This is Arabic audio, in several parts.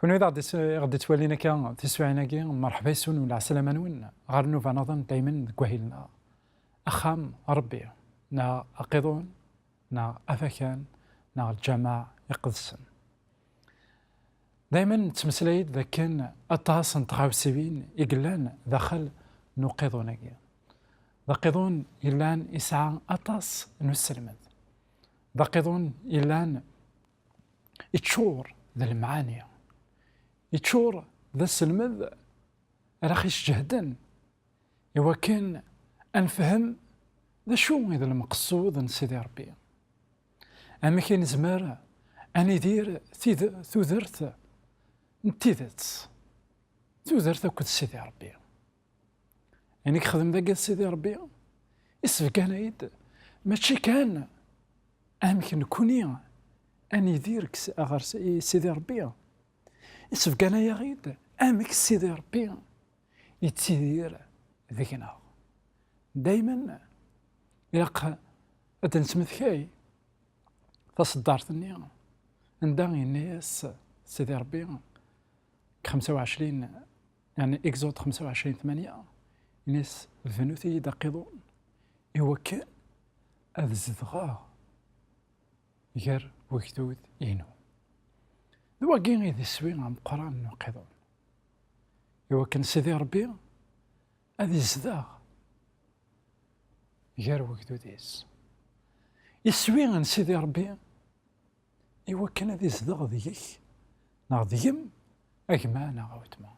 كون إذا غادي تولينا كا تسمعنا كي مرحبا يسون ولا عسلامة نون غير نوفا نظن دايما كواهيلنا أخام ربي نا أقيضون نا أفكان نا الجماع يقدسن دايما تمسلايد ذا كان أطاس نتغاو سبين يقلان داخل نقيضون كي ذا قيضون إلان يسعى أطاس نسلمد ذا قيضون إلان يتشور ذا المعاني يتشور ذا السلمذ راخيش جهدا إوا كان أنفهم ذا شو إذا المقصود نسيدي ربي أما كاين زمار أن يدير ثوذرت نتيذت ثوذرت كنت سيدي ربي يعني كخدم ذاك سيدي ربي يسفك أنا يد ماشي كان أمكن كوني أن يدير أغار سيدي ربي يسفك أنا يا غيد أمك سيدي ربي يتسيدير ذيكنا دايما يلقى أتنسمث كاي تصدرتني نداغي الناس سيدي ربي 25 يعني إكزود 25/8 الناس الفنوثي يدقضون إوا كان هذا الزدغا غير وكتود إينو دوا كين غير يسوي عم قران نقضون إوا كان سيدي ربي هذا الزدغ غير وكتود إيس يسوي عن سيدي ربي إوا كان هذا الزدغ ديك نا ديم أجمع نا غوتما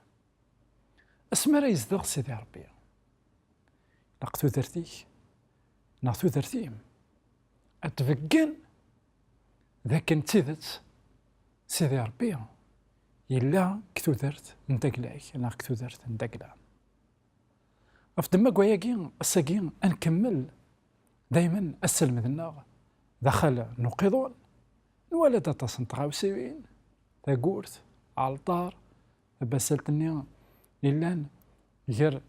اسمع راه يزدغ سيدي ربي لقتو درتيك ناثو درتيم أتفقن ذاك نتيذت سيدي ربي إلا كتو درت ندقلاك أنا كتو درت ندقلا أفدما كواياكي الساكين أنكمل دايما السلم ذنا دخل نقضون نولد تصنطغاو سيوين تاقورت عالطار بسالتني إلا غير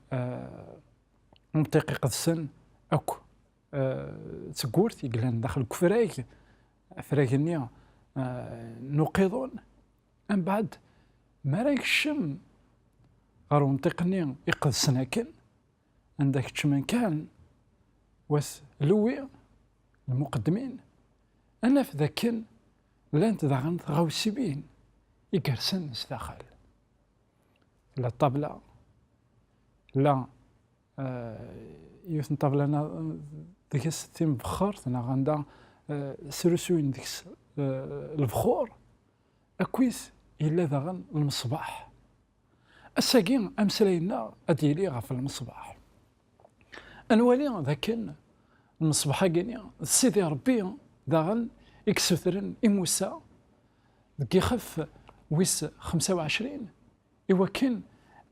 منطقي قدسن أكو تقورت يقلان داخل كفرايك فرايكني نقضون من بعد ما رايك الشم غير منطقني يقدسن هكا عندك تشمن كان واس لوي المقدمين أنا في ذاكن لانت داغن غاو سيبين يقرسن سداخل لا الطابلة لا يوثن طابلة أنا ديك الستين بخارت أنا غندا سرسوين ديك البخور أكويس إلا داغن المصباح الساقين أمسلينا أديلي غاف المصباح أنوالي ذاكن المصباح كيني سيدي ربي داغن يكسثرن إموسا كي خف ويس 25 إوا كان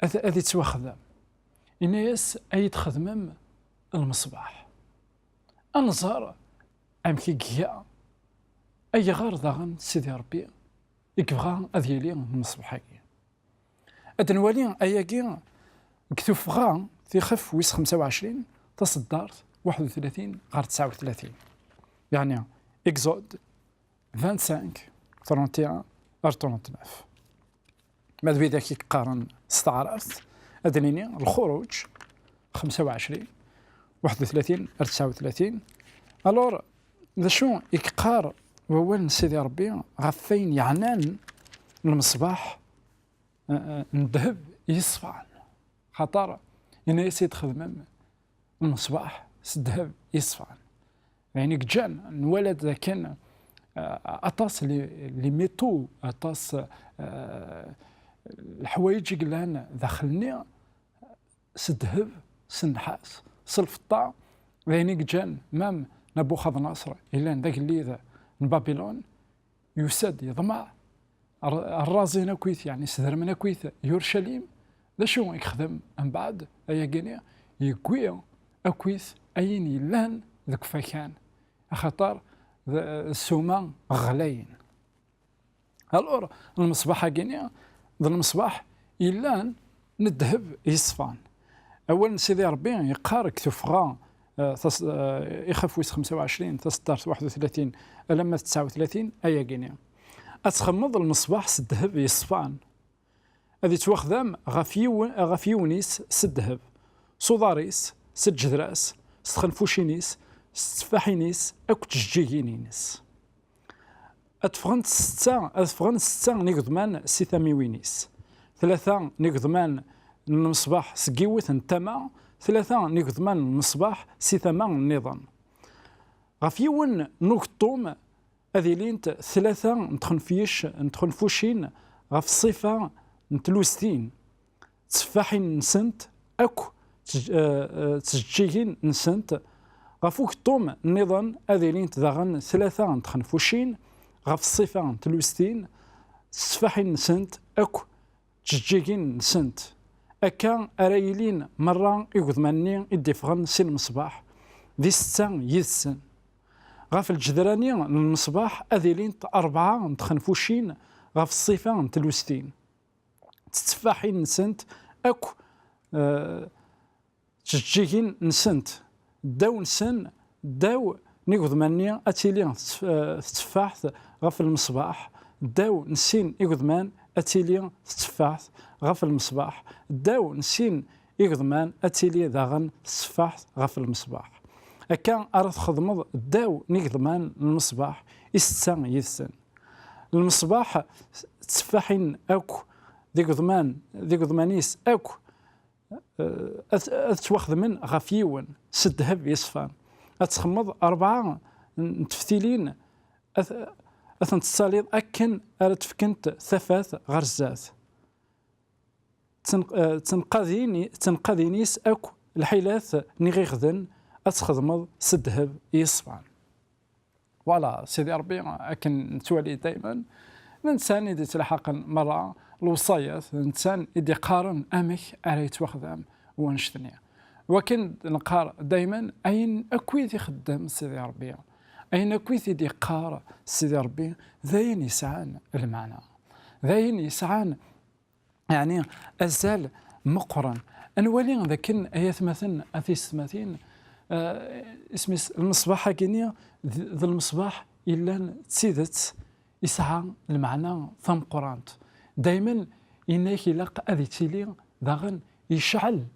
أذي تواخذ الناس أي تخدمم المصباح أنظر أمكي كيا أي غار داغن سيدي ربي يكبغى أذيلي المصباح كي أدنوالي أياكي كتوفغا تيخف ويس 25 تصدرت 31 غير 39 يعني إكزود 25 31 غير 39 ماذا بذاك يقارن استعرفت أدنيني الخروج 25 31 39 ألور ذا شو يقار ووال سيدي ربي غفين يعنان المصباح الذهب يصفعن خطر إنه يسيد خدمم المصباح الذهب يصفعن يعني كجان نولد ذا كان أطاس لي ميتو أطاس الحوايج قلان داخلني سدهب سنحاس سلفطا يعني كجان مام نبوخذ نصر إلا ذاك اللي ذا من بابلون يسد يضمع الرازينا كويت يعني سدرمنا كويت يورشليم ذا شو يخدم من بعد أيا كيني يقوي أكويس أين يلان ذاك فكان خطر السوما غلاين الأور المصباح كيني ذا المصباح يلان الذهب يصفان أولا سيدي ربي يقارك تفغى يخف ويس 25 تصدرت 31 لما 39 أيا كيني أتخمض المصباح الذهب يصفان هذه توخذم غف يونيس سدهب صوضاريس سجدراس ستخنفوشينيس ستفاحينيس أكو تجيجينينيس أتفغنت ستة نيقضمان سيثاميوينيس 3 نيقضمان المصباح سقيوث نتما 3 نيقضمان المصباح سيثاما النظام غفيون نوكطوم هذه لينت 3 نتخنفوشين غف الصفة نتلوستين تسفاحين نسنت أكو تسجيين نسنت غفوك طوم النظام هذه لينت داغن 3 نتخنفوشين غف الصفة نتلوستين تسفاحين نسنت أكو تسجيين نسنت أكا أرايلين مرة يقضماني يدفغن سين المصباح ذي 6 يدسن غاف الجدراني المصباح أذيلين 4 نتخنفوشين غاف الصفة نتلوستين تتفاحين نسنت أكو تجيين نسنت داو نسن داو نيقض ماني أتيلي تتفاحت غاف المصباح داو نسين يقض مان أتيلي تتفاحت غاف المصباح داو نسين يقض مان أتيلي داغن تتفاحت غاف المصباح أكا أراد خدمض داو نيقضمان المصباح يستان يدسن المصباح تسفاحين أكو ذي قضمانيس أكو أتواخذ من غفيون سدهب يصفان أتخمض 4 نتفتيلين أثن تصاليض أكن أرتفكنت ثفاث غرزات تنقذينيس أكو الحيلات نغيغذن أتخدمض سدهب يصفان فوالا سيدي ربي أكن نتوالي دائما الإنسان يدي تلحق مرة الوصايات الإنسان يدي قارن أمك على يتوخذام ونشتني وكن نقار دائما أين أكويد يخدم سيدي ربي أين أكويد يدي قار سيدي ربي ذاين يسعان المعنى ذاين يسعان يعني أزال مقرن أنولي ذاكن آيات مثلا أثيس مثلا اسمي المصباح كينيا ذا المصباح إلا تسيدت يسعى المعنى ثم قرانت دائما إنك يلاق أذي تيلي داغن يشعل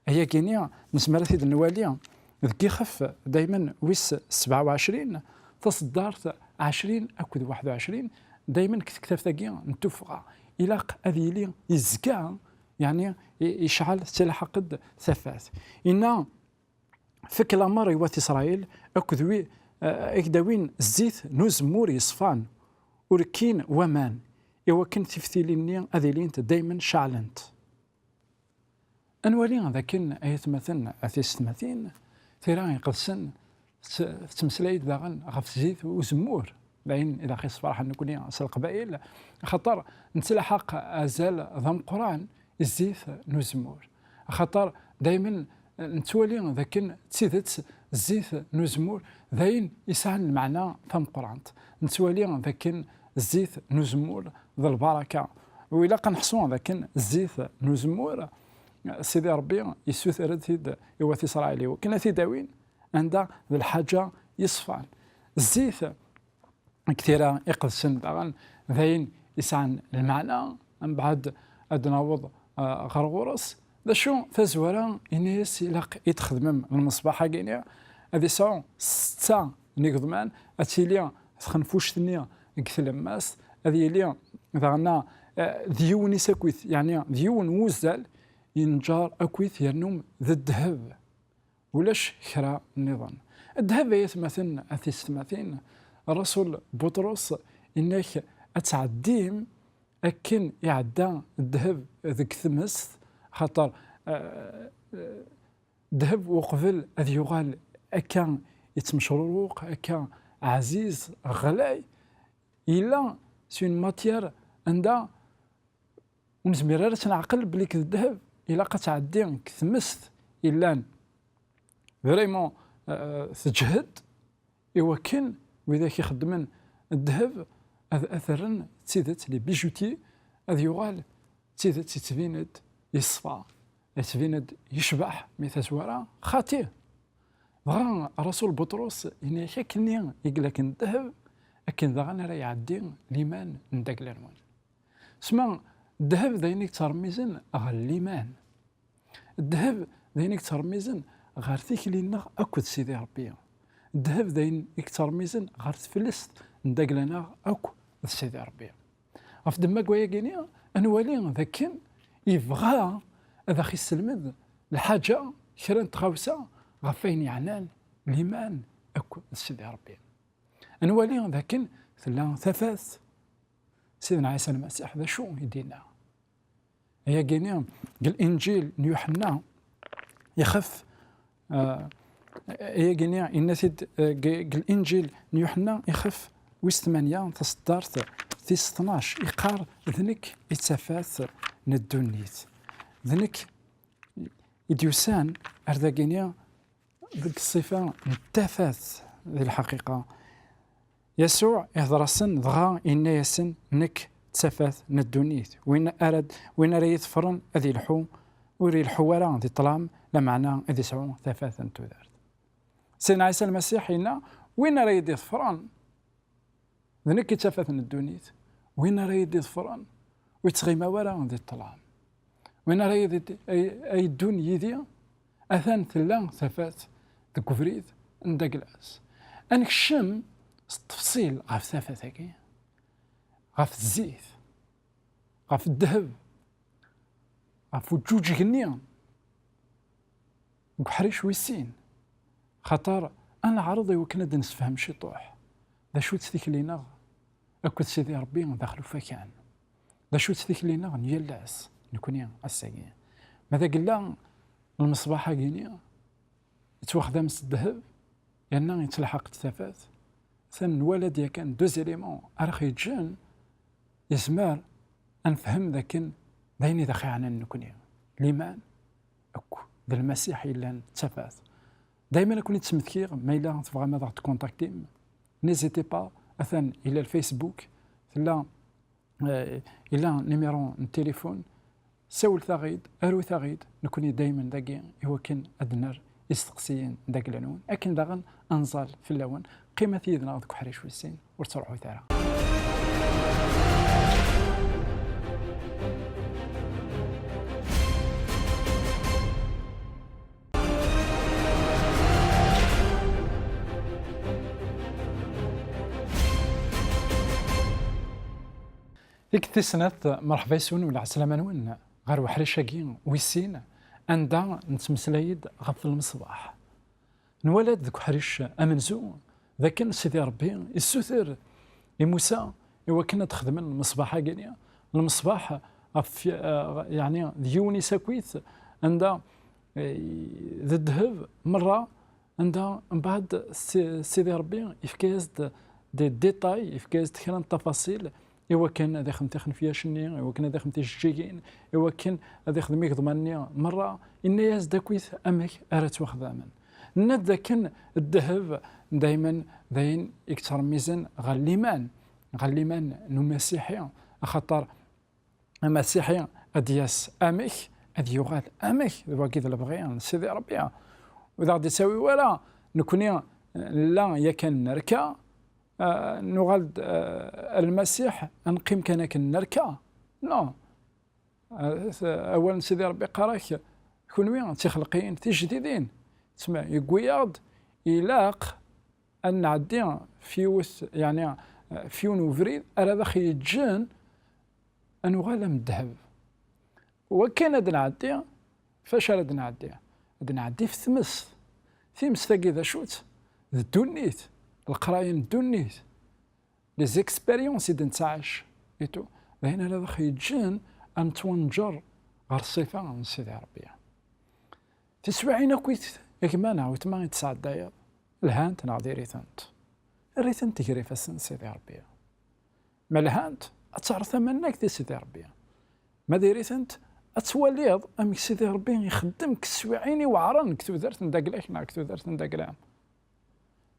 هي كينيا نسمى ثيد النوالية ذكي خف دائما ويس 27 تصدرت 20 أكد 21 دائما كتكتف ثقيا نتوفق يلاق أذي لي يزكى يعني يشعل تلحقد ثفات إن فك الأمر يوات إسرائيل أكذوي إكداوين الزيت نوزمور يصفان وركين ومان إوا كنت تفتيليني أذيلين دايما شعلنت أنوالي ذاكن آيات مثلا أثيس مثين ثيران يقدسن تمسلايد داغن غف زيت وزمور باين إذا خيص فرح نكوني أصل القبائل خطر نتلحق أزال ضم قرآن الزيت نوزمور خطر دايما نتولي ذاكن تسيدت الزيت نوزمور ذاين يسعن المعنى ثم قرانت نتولي ذاكن الزيت نوزمور ذا البركة وإلا كنحصون ذاكن الزيت نوزمور سيدي ربي يسوث رد يواتي إسرائيلي وكنا تداوين عند ذا الحاجة يصفان الزيت كثيرا يقدسن داغن ذاين يسعن المعنى من بعد أدناوض غرغورس ذا شو فازورا إنيس يلاق يتخدم المصباح كينيا هذي ساعة 6 نيقضمان أتيليا تخنفوش ثنيا كثلماس هذه ليا ذانا ديون يسكويث يعني ديون وزال ينجار أكويث يرنوم ذا الذهب ولاش خرا النظام الذهب يتمثل أثيستماثين الرسول بطرس إنك أتعديم أكن يعدى الذهب ذك ثمس خاطر ذهب وقبل أذ يغال أكا يتمشروق أكا عزيز غلاي إلا سين ماتير عندها ونزميرار تنعقل بليك الذهب إلا قتعدي كثمست إلا فريمون تجهد إوا كان وإذا كيخدمن الذهب أثرن تسيدت لي بيجوتي أذ يغال تسيدت تتبيند يصفى يتبيند يشبح مثل خاتيه ضغان الرسول بطرس إني كني يقلك الذهب أكن ضغان راه يعدي ليمان نداك العنوان سما الذهب داينك ترميزن غير الإيمان. الذهب داينك ترميزن غير تيكلينا أكد سيدي ربي. الذهب داينك ترميزن غير تفلست نداقلنا أكو سيدي ربي. غف دما كوايا كينيا أنوالي ذاك يبغى هذا خي السلمد الحاجة كرا تغاوسة غفين يعنان الإيمان أكو سيدي ربي. أنوالي ذاك ثلاث سيدنا عيسى المسيح ذا شو يدينا هي كينيا الإنجيل يوحنا يخف هي كينيا إنثد الإنجيل يوحنا يخف ويس 8 تصدرت في 12 يقار ذنك يتسافات ندونيت ذنك يديوسان أردا كينيا ذيك الصفة نتافات ذي الحقيقة يسوع يهضر السن ضغا إنا يسن نك تسافات ندونيت وين راه فرن أذي الحو وري الحوارة ذي طلام لمعنى أذي سعون ثافات تودارت سيدنا عيسى المسيح هنا وين راه يفرن ذنك يتسافات ندونيت وين راه يفرن ويتغيما ورا ذي الطلام وين راه أي دون يدي أثان ثلا ثافات ذي كفريد نداكلاس أنك الشم التفصيل غاف ثافات هكي غاف الزيت غاف الذهب غاف وجوج غنيا وحريش ويسين خاطر أنا عرضي وكنا نسفهم شي طوح ذا شو تثيك لينا أكد سيدي ربي داخلو فكان ذا شو تثيك لينا نيلاس نكوني الساقين ماذا قلنا المصباح هاكينيا يتواخذ مس الذهب لأنه يتلحق الثافات ثان الولد كان دو زيليمون أرخي جان يسمار أنفهم ذاكن دايني داخي عنا نكوني الإيمان أكو ذا المسيح إلا تفات دايما كوني تسمثكير ما إلا تبغى ماذا تكونتاكتي نيزيتي با أثن إلى الفيسبوك لا إلى نيميرو التليفون سول ثغيد أرو ثغيد نكوني دايما داكي هو كان أدنر يستقسيين داك العنوان أكن داغن أنزال في اللون قيمة يدنا ذاك حريش والسين ورتروحوا ثارا ديك التسنات مرحبا يسون ولا عسلامة نون غير وحريشاكي ويسين عندها نتمسلايد غف المصباح نولد ذاك حريش أمنزو ذاك سيدي ربي السثر لموسى إوا كنا تخدم المصباح كاينيا المصباح يعني ديوني ساكويت عندها ذا الذهب مرة عندها من بعد سيدي ربي يفكاز دي ديتاي يفكاز كرا التفاصيل إوا كان هذا خدمتي فيها شني إوا كان هذا خدمتي جيجين إوا كان هذا خدمي ضمني مرة إن ياز داكويت أمك أرات واخدامن ند كان الذهب دائما داين يكثر ميزان غير الإيمان نو مسيحي خاطر المسيحي أدياس أمك أدي يغال أمك وكيد البغيان سيدي ربي وإذا غادي تساوي ولا نكوني لا يا كان نركا نغال المسيح نقيم كان نركا لا أولا سيدي ربي قراك كونوا تخلقين تجديدين تسمع يقوياض يلاق أن نعدي فيوس يعني فيون وفريد أرى ذا خيجان أنو غالا من الذهب وكان هاد نعدي فاش راه نعدي في ثمس ثاقي ذا شوت ذا دونيت القراين دونيت لي زيكسبيريونس إذا نتعاش إيتو هنا هذا خيجان أن تونجر غير الصفة من سيدي ربي تسوعينا كويت ياك ما نعاود ما يتسعد داير الهانت نعدي ريثنت تجري فاسن سيدي ربي ما الهانت أتعرف منك دي سيدي ربي ما ديريثنت أتوليض أمك سيدي ربي يخدمك سوعيني وعرنك تودرت نداكلاك ناك تودرت نداكلام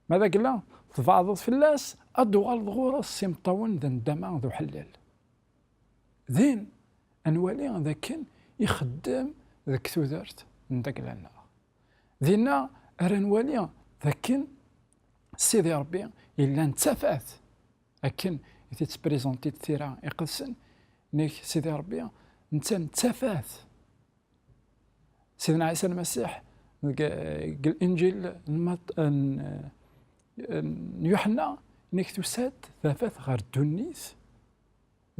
ماذا قلا تفاضل في اللاس أدوغال ضغورة السيمطاون ذا ندما ذو حلال ذين أنوالي ذاك يخدم ذاك تودرت نداكلانا ذينا أرنوالي ذاك سيدي ربي إلا نتفات لكن تبريزونتي الثيرا يقدسن نيك سيدي ربي انت نتفاث سيدنا عيسى المسيح الانجيل يوحنا نيك تساد ثافث غير الدنيس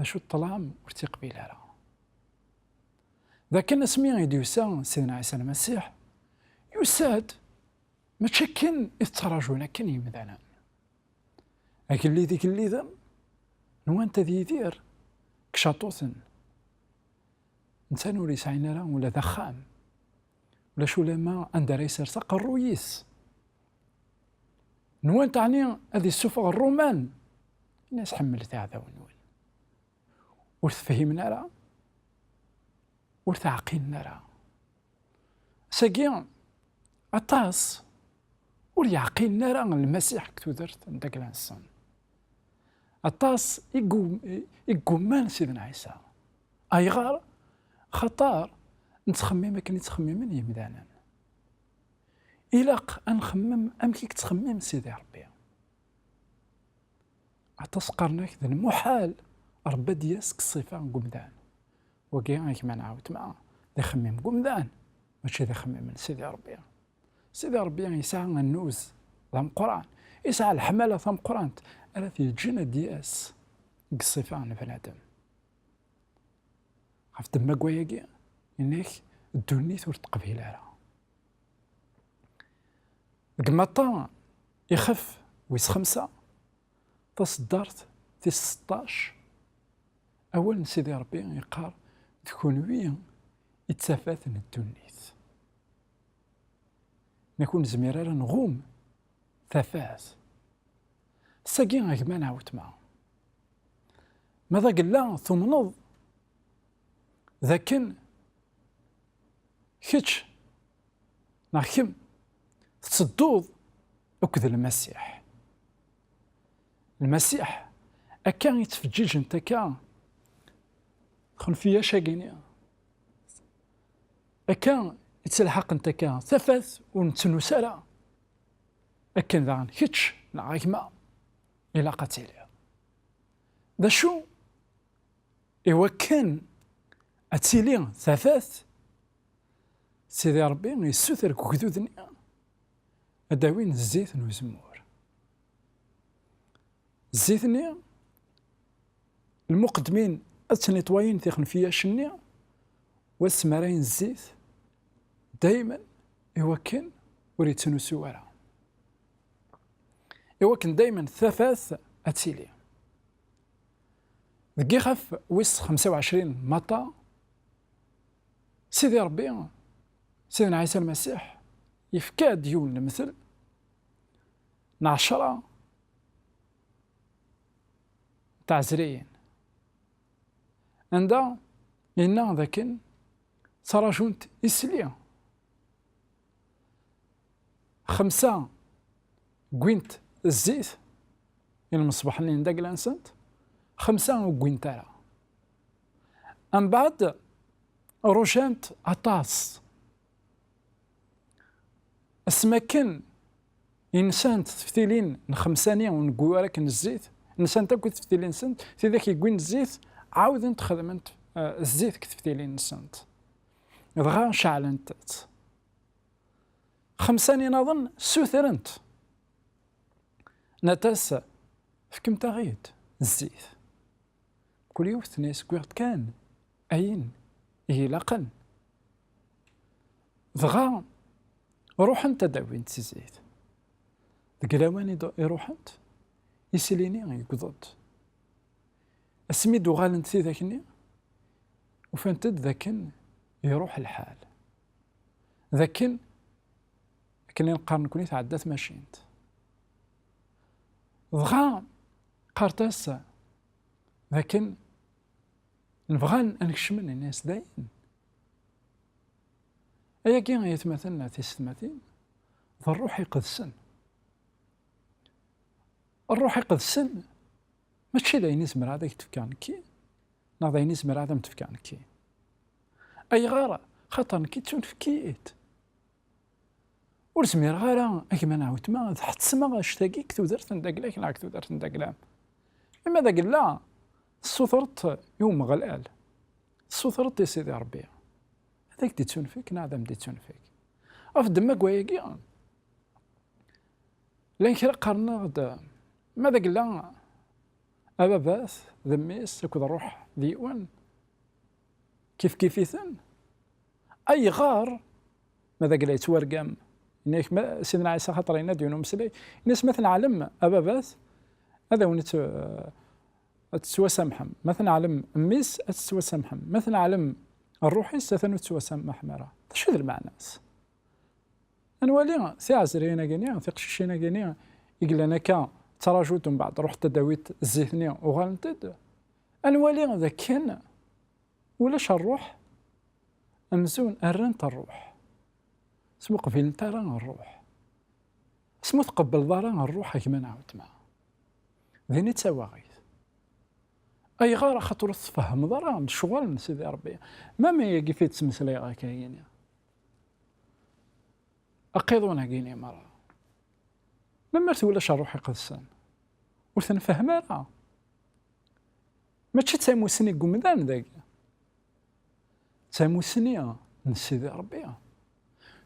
شو الطلام ورتيق راه ذاك النسمي غيدي يسا سيدنا عيسى المسيح يساد ما تشكن يتراجونا كان يمدانا لكن اللي ذيك اللي ذا نوانت ذي يدير كشاطوثن انسان ولي سعينا راه ولا ذخام ولا شو لما عند رئيس رساق الرويس نوان تعني هذه السفغ الرومان الناس حملت هذا ونوال ورث فهمنا راه ورث عقلنا راه ساقيا أطاس ور يعقلنا راه المسيح كتو درت عندك الانسان أطاس يقومان سيدنا عيسى أيغار خطار نتخمم كني تخمم يمدانا إلاق أنخمم أمكيك تخمم سيدي ربي أطاس قرناك ذا المحال ربا دياسك الصفة قمدان وكي كما نعاود معاه ذا خمم قمدان ماشي ذا خمم من سيدي ربي سيدي ربي يسعى النوز ثم قرآن يسعى الحمالة ثم قرآن ألا في جنة دياس الصفة عن بنادم عرفت ما قوياكي إنك الدنيا ثور تقبيل على قمطا يخف ويس 5 تصدرت في 16 أول سيدي ربي يقار تكون وين يتسافات الدنيا نكون زميرا نغوم ثفاث ساقين غيما نعاود معاه ماذا قلنا ثم نض ذاكن كتش ناكم تصدوض أكذ المسيح أكان يتفجيج انت كان خلفية شاقيني أكان يتسلحق انت كان ثفاث ونتنو سالا أكن ذا كتش نعايما إلى قتيلها ذا شو إوا كان أتيلي ثفاث سيدي ربي يسوثر كذوذني أداوين الزيت وزمور الزيتني المقدمين أتني طواين ثيخن فيها شني والسمارين الزيت دايما يوكن وريتنو سوارا يوكن دايما ثلاث أتيلي ذكي خف ويس 25 مطا سيدي ربي سيدنا عيسى المسيح يفكاد يولنا مثل 10 تاع زريين عندها إنا ذاكن صراجونت إسليا 5 قوينت الزيت المصباح اللي نداك لانسنت 5 وقوينتارا من بعد روشانت أطاس اسمكن إنسان تفتيلين نخمسانية ونقوى لك الزيت إنسان تاكل تفتيلين سنت في ذاك يقوين الزيت عاود انت خدمت الزيت كتفتيلين سنت دغا شعلنت 5 نظن سوثرنت نتاس فكم تغيد الزيت كل يوم ناس قويت كان أين هي لقن دغا روح انت داوين تزيد دقلاواني يروح انت يسليني يقضد اسميدو غالنت في ذاكني وفانتد ذاكن يروح الحال ذاكن كني نقارن كوني تعدات ماشينت دغا قارتاسا لكن نبغى نكشمن الناس داين أيا كي يتمثلنا تيستماتين فالروح يقدسن الروح يقدسن ماشي داين يزمر هذاك تفكان كي نا داين يزمر هذا متفكان كي أي غارة خاطر كي تنفكيت ورزمير غارة أكما نعاود ما حتى سما اشتاقيك تودرت نداك لاك لاك تودرت نداك لام إما ذاك لا السوثرت يوم غلال، السوثرت يا سيدي ربي هذاك ديتون فيك نعدم ديتون فيك أفدم ما قوياكي لين كرا قرنا غدا ماذا قلنا أباباث ذميس يكون الروح ديوان كيف كيفيثن أي غار ماذا قال يتورقم إنك سيدنا عيسى خاطر ينادي مسلي الناس مثلا علم أباباث هذا ونت تسوى سمحم مثلا علم ميس تسوى سمحم مثلا علم الروحي ستنو تسوى سمح مرة شو ذا المعنى أنوالي سي عزرينا كينيا في قشيشينا كينيا يقول لنا كا تراجوت من بعد رحت تداويت الزيتنيا وغالنتد أنوالي ذا كان ولاش الروح أمزون أرنت الروح اسمو قبيل ترى الروح اسمو تقبل ضرا الروح كما نعاود معاه ذيني تساواغيث أي غارة خاطر تفهم ضرا الشغل سيدي ربي ما يجي في تسمسلي غاكاين أقيضونا كيني مرة لما ولاش الروح يقدسان وثنفهم راه ماشي تساموسني قمدان ذاك تساموسني نسيدي ربي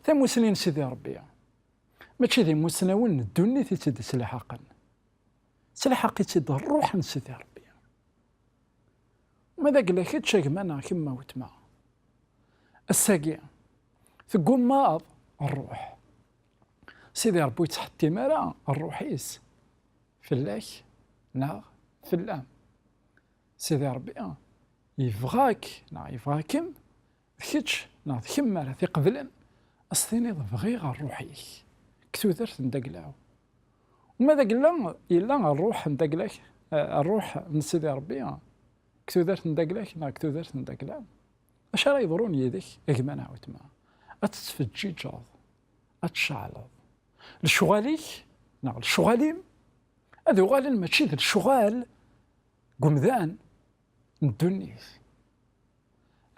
تساموسني نسيدي ربي ماشي ذي مسناون الدنيا تيتد سلاحقا سلاحقي تيد الروح نسيدي ربي ماذا قال لك تشاك مانا كما وتما الساقي تقوم ماض الروح سيدي ربي تحتي مرا الروحيس في الله نا في الله سيدي ربي يبغاك نا يبغاكم كيتش نا كما في قبلا أصليني ضبغي غير روحيك كتو درت ندقلاو وماذا قلنا إلا الروح ندقلاك الروح من سيدي ربي كتو درت ندقلاك نا كتو درت ندقلاو اش راه يضرون يديك اكما نعاود معاه اتتفجيجاض اتشعلض الشغاليك نا الشغاليم هذا غالن ماشي ذا الشغال قمذان الدنيس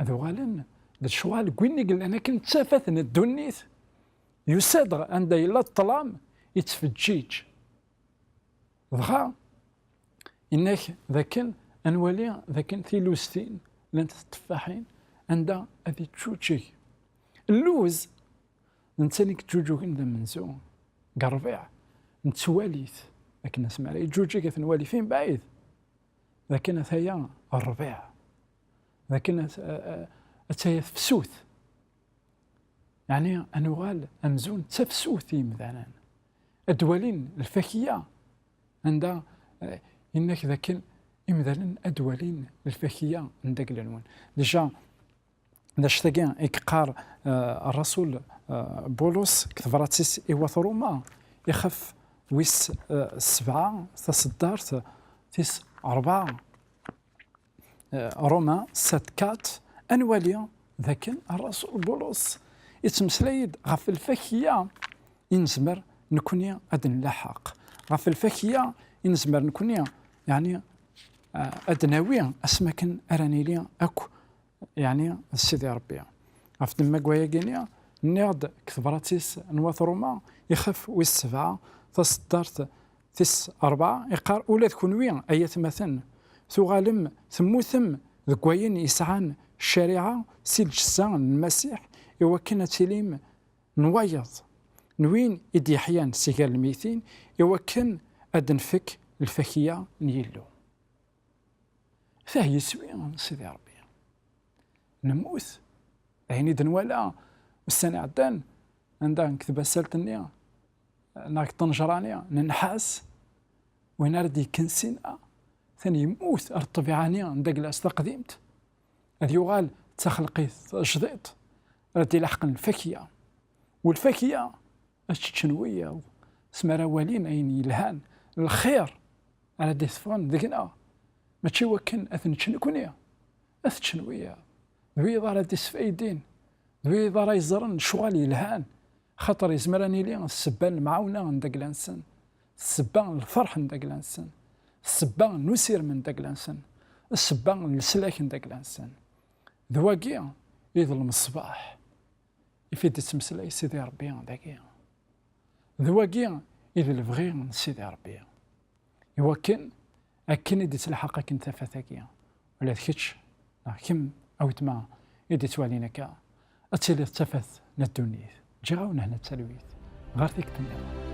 هذا غالن ذا الشغال قويني قال انا كنت سافثن الدنيس يسادغ عند إلا الظلام يتفجيج ضغا إنك ذاكن أنوالي ذاكن ثيلوستين لان تتفاحين عندها هذه تشوتشي اللوز نتسانيك تجوجوكين ذا منزون قربيع نتواليث لكن نسمع لي جوجي كثنوالي فين بعيد لكن ثيا الربيع لكن أتايا فسوث يعني أنوال أمزون تفسوثي مثلا أدوالين الفاكية عندها إنك ذاكن مثلا أدوالين الفاكية عندك العنوان ديجا نشتاقين إكقار الرسول بولس كثبراتيس إيواث روما يخف ويس 7 تصدرت تيس 4 روما 7 أنواليا ذاكن الرسول بولس يتمسلايد غف الفاكية ينزمر نكوني أدن لاحق غف الفاكية ينزمر نكوني يعني أدناوي أسمكن أرانيليا أكو يعني السيدي ربي غف دما قوايا كينيا نيض كثبراتيس نواث روما يخف ويس 7 تصدرت تيس 4 يقار أولا تكون وين أيات مثلا ثغالم ثموثم ذكواين يسعان الشريعة سيل جسان المسيح يوكن تيليم نوايض نوين إدي يحيان سيقال الميتين يوكن أدنفك الفكية نيلو فهي يسوي سيدي ربي نموث عيني دنوالا والسنة عدان عندها نكتب سالتنيا ناك طنجرانيا ننحاس وين ردي كنسينا ثاني يموت الطبيعانيا ندق لاس قديمت هذ يغال تخلقي جديد ردي لحق الفكية والفكية الشنوية سمرا والين أين يلهان الخير على ديسفون ذكنا ما تشوكن أثن تشنكونيا أث تشنوية ذوي ضار ديسفايدين ذوي ضار يزرن شغال يلهان خطر يزمراني لي السبان المعاونة ندق لانسان السبان الفرح ندق لانسان السبان نسير من داك الانسان السبان السلاك من داك الانسان ذواقيا يظلم الصباح يفيد تمسلاي سيدي ربي داكيا ذواقيا إذا البغي من سيدي ربي يوكن أكن يدي تلحق كن ثفاثاكيا ولا تكتش كم أو تما يدي توالينا كا أتسلي تفث ندونيث جاونا هنا تسلويت غير ذيك تنيا